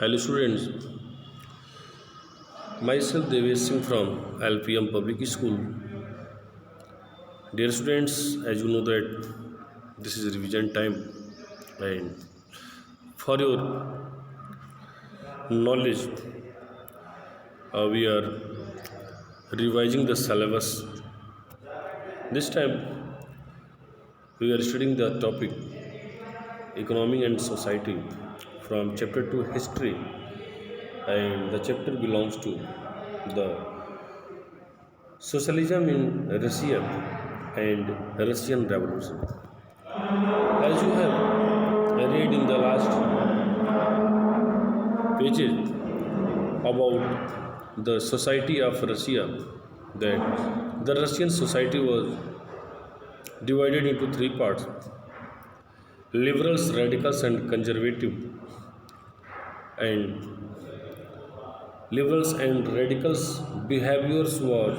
Hello students, myself Devesh Singh from LPM Public School. Dear students, as you know that this is revision time, and for your knowledge, we are revising the syllabus. This time we are studying the topic economy and society from chapter 2 history, and the chapter belongs to the socialism in Russia and Russian revolution. As you have read in the last pages about the society of Russia, that the Russian society was divided into three parts: liberals, radicals, and conservative. And liberals and radicals' behaviors was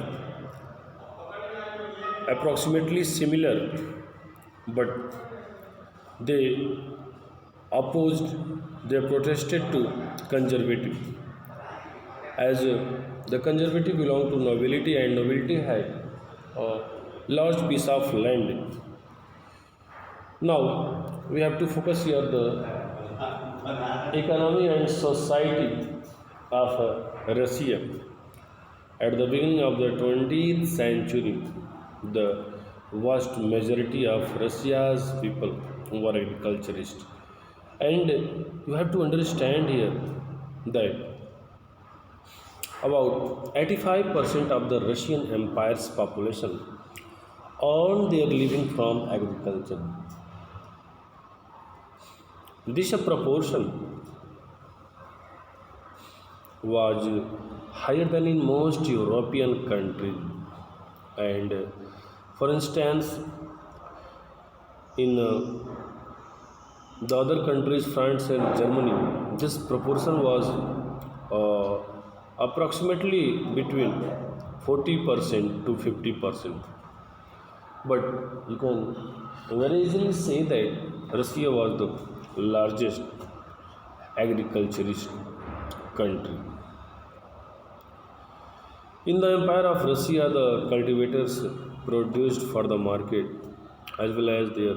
approximately similar, but they opposed, they protested to conservative, as the conservative belonged to nobility and nobility had a large piece of land. Now we have to focus here the economy and society of Russia. At the beginning of the 20th century, the vast majority of Russia's people were agriculturists. And you have to understand here that about 85% of the Russian Empire's population earned their living from agriculture. This proportion was higher than in most European countries. And for instance, in the other countries, France and Germany, this proportion was approximately between 40% to 50%. But you can very easily say that Russia was the largest agriculturist country. In the Empire of Russia, the cultivators produced for the market as well as their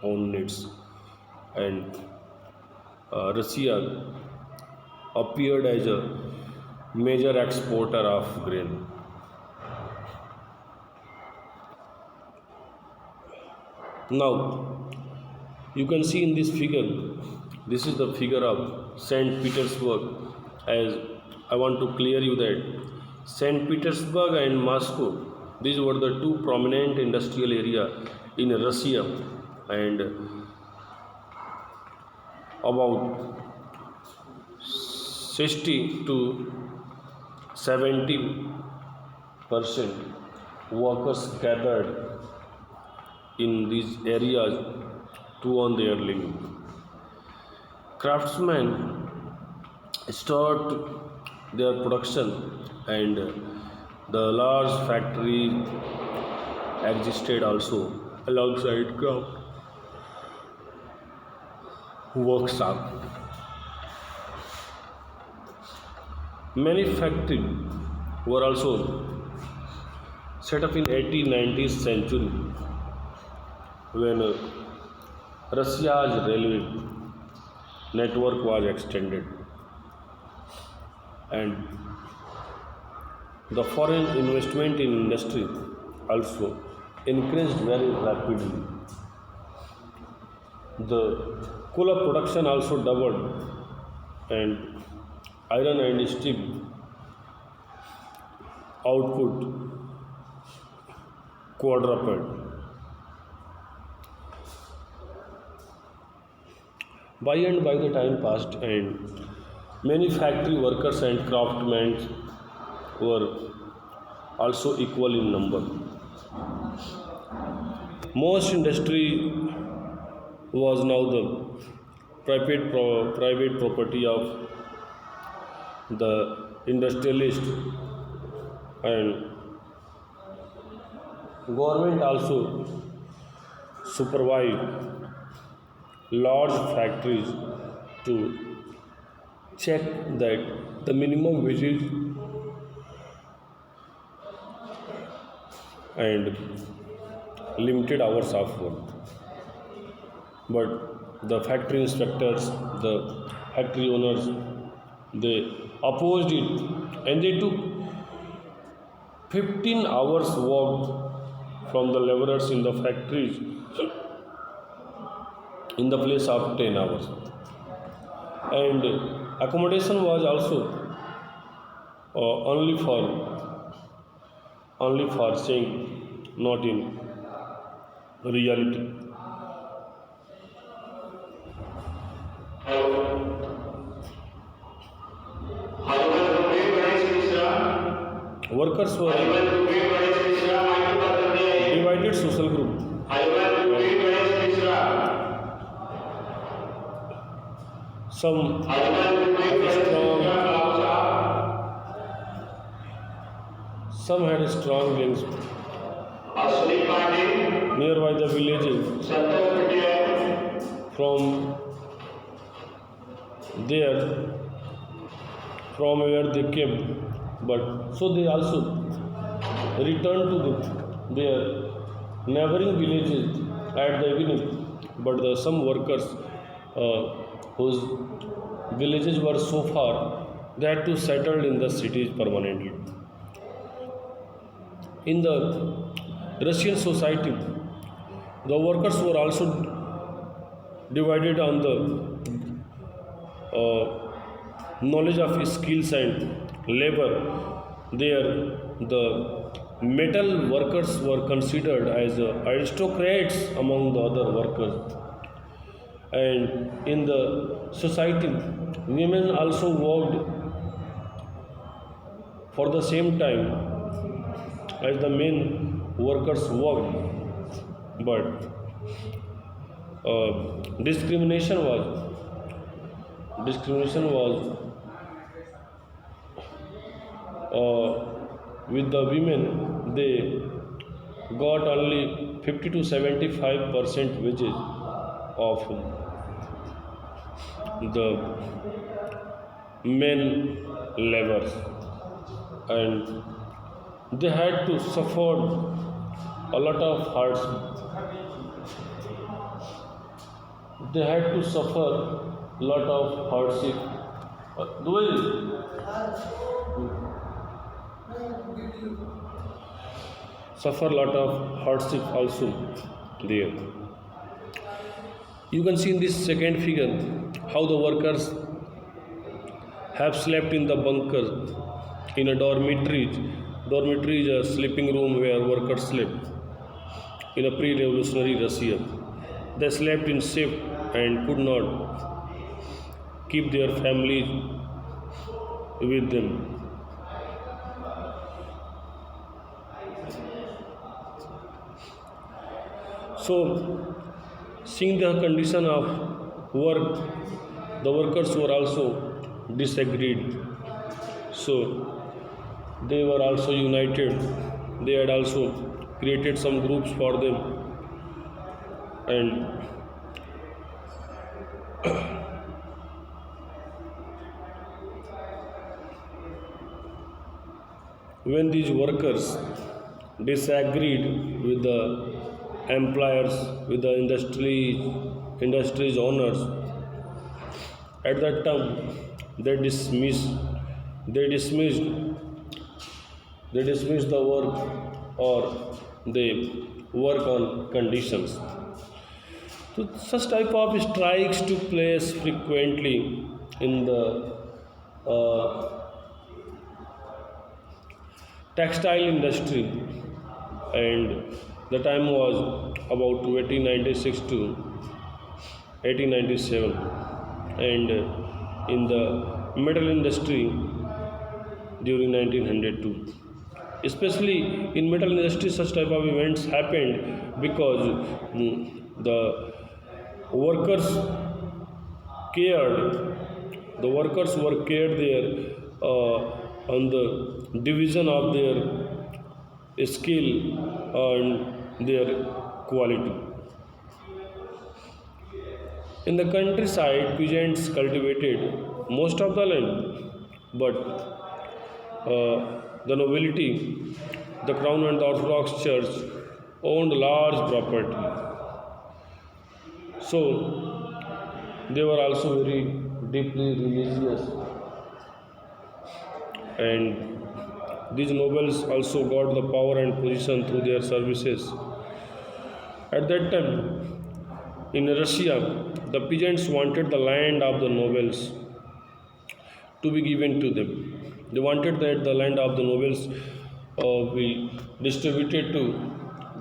own needs, and Russia appeared as a major exporter of grain. Now, you can see in this figure, this is the figure of St. Petersburg. As I want to clear you that St. Petersburg and Moscow, these were the two prominent industrial areas in Russia, and about 60 to 70% workers gathered in these areas to earn their living. Craftsmen start their production, and the large factory existed also alongside craft workshop. Many factories were also set up in 18th 19th century when Russia's railway network was extended, and the foreign investment in industry also increased very rapidly. The coal production also doubled, and iron and steel output quadrupled. By and by the time passed, and many factory workers and craftsmen were also equal in number. Most industry was now the private property of the industrialist, and government also supervised large factories to check that the minimum wages and limited hours of work. But the factory inspectors, the factory owners, they opposed it, and they took 15 hours work from the laborers in the factories in the place of 10 hours. And accommodation was also only for saying, not in reality. Workers were divided social group. Some had strong links nearby the villages. From there, from where they came, but so they also returned to their neighboring villages at the evening. But some workers whose villages were so far, they had to settle in the cities permanently. In the Russian society, the workers were also divided on the knowledge of skills and labor. There, the metal workers were considered as aristocrats among the other workers. And in the society, women also worked for the same time as the men workers worked. But discrimination was with the women. They got only 50 to 75% wages of the men laborers, and they had to suffer a lot of hardship. Suffer a lot of hardship also there. You can see in this second figure how the workers have slept in the bunkers, in a dormitory. Dormitory is a sleeping room where workers slept in a pre-revolutionary Russia. They slept in shift and could not keep their families with them. So, seeing the condition of work, the workers were also disagreed. So, they were also united. They had also created some groups for them, and when these workers disagreed with the employers, with the industry's owners, at that time they dismissed the work, or they work on conditions. So such type of strikes took place frequently in the textile industry, and the time was about 1896 to 1897, and in the metal industry during 1902. Especially in metal industry, such type of events happened because the workers were cared there on the division of their skill and their quality. In the countryside, peasants cultivated most of the land, but the nobility, the crown, and the Orthodox Church owned large property. So they were also very deeply religious, and these nobles also got the power and position through their services. At that time, in Russia, the peasants wanted the land of the nobles to be given to them. They wanted that the land of the nobles be distributed to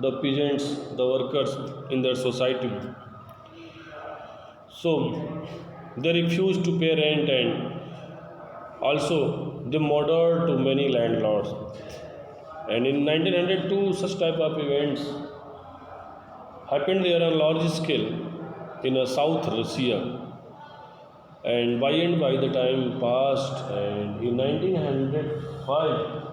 the peasants, the workers in their society. So they refused to pay rent, and also they murdered to many landlords. And in 1902, such type of events happened there on large scale in South Russia. And by the time passed, and in 1905,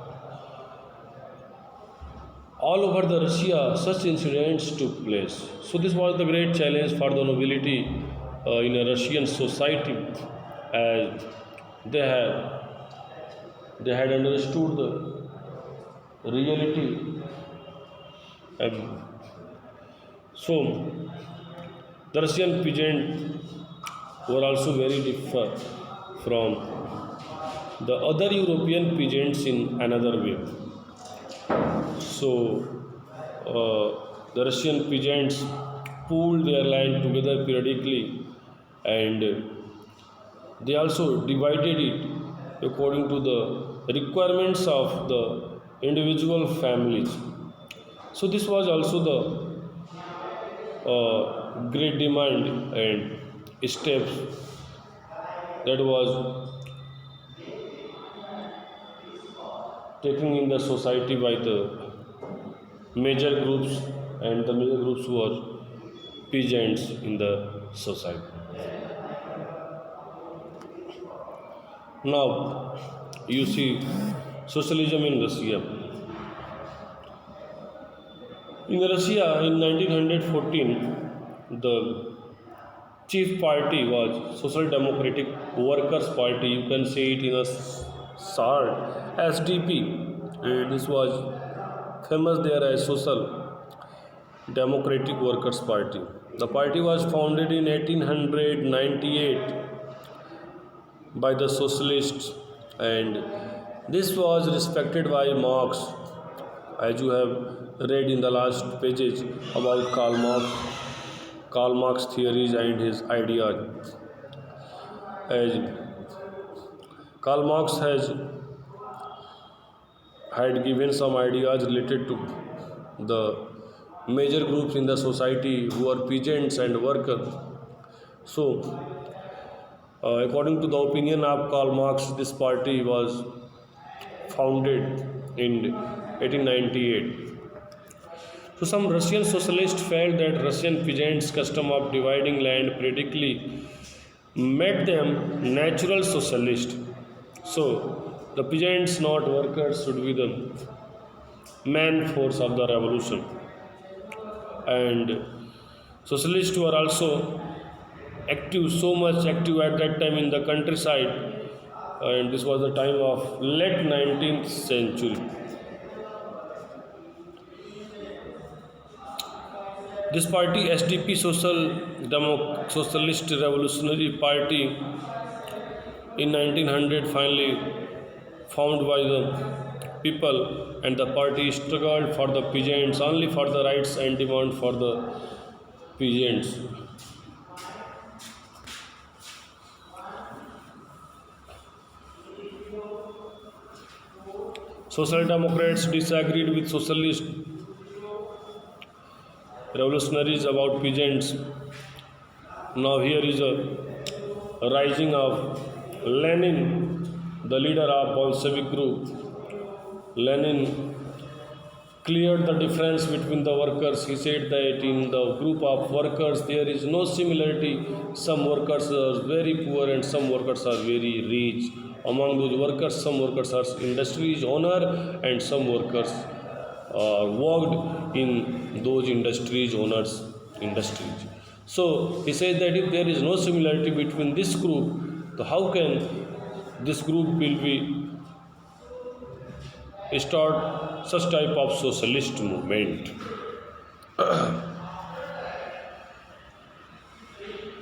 all over the Russia, such incidents took place. So this was the great challenge for the nobility in a Russian society, as they had understood the reality. Um, so the Russian peasant were also very different from the other European peasants in another way. So the Russian peasants pooled their land together periodically, and they also divided it according to the requirements of the individual families. So this was also the great demand and steps that was taken in the society by the major groups, and the major groups were peasants in the society. Now you see socialism in Russia. In Russia in 1914, the chief party was Social Democratic Workers' Party. You can say it in a short, SDP. This was famous there as Social Democratic Workers' Party. The party was founded in 1898 by the socialists, and this was respected by Marx, as you have read in the last pages about Karl Marx theories and his ideas. As Karl Marx had given some ideas related to the major groups in the society who are peasants and workers. So, according to the opinion of Karl Marx, this party was founded in 1898. So some Russian socialists felt that Russian peasants' custom of dividing land periodically made them natural socialists. So the peasants, not workers, should be the main force of the revolution. And socialists were also active, so much active at that time in the countryside, and this was the time of late 19th century. This party, SDP, Socialist Revolutionary Party, in 1900 finally formed by the people, and the party struggled for the peasants, only for the rights and demand for the peasants. Social Democrats disagreed with socialist revolutionaries about peasants. Now here is a rising of Lenin, the leader of Bolshevik group. Lenin cleared the difference between the workers. He said that in the group of workers there is no similarity. Some workers are very poor and some workers are very rich. Among those workers, some workers are industries owner and some workers worked in those industries owners industries. So he says that if there is no similarity between this group, so how can this group will be start such type of socialist movement?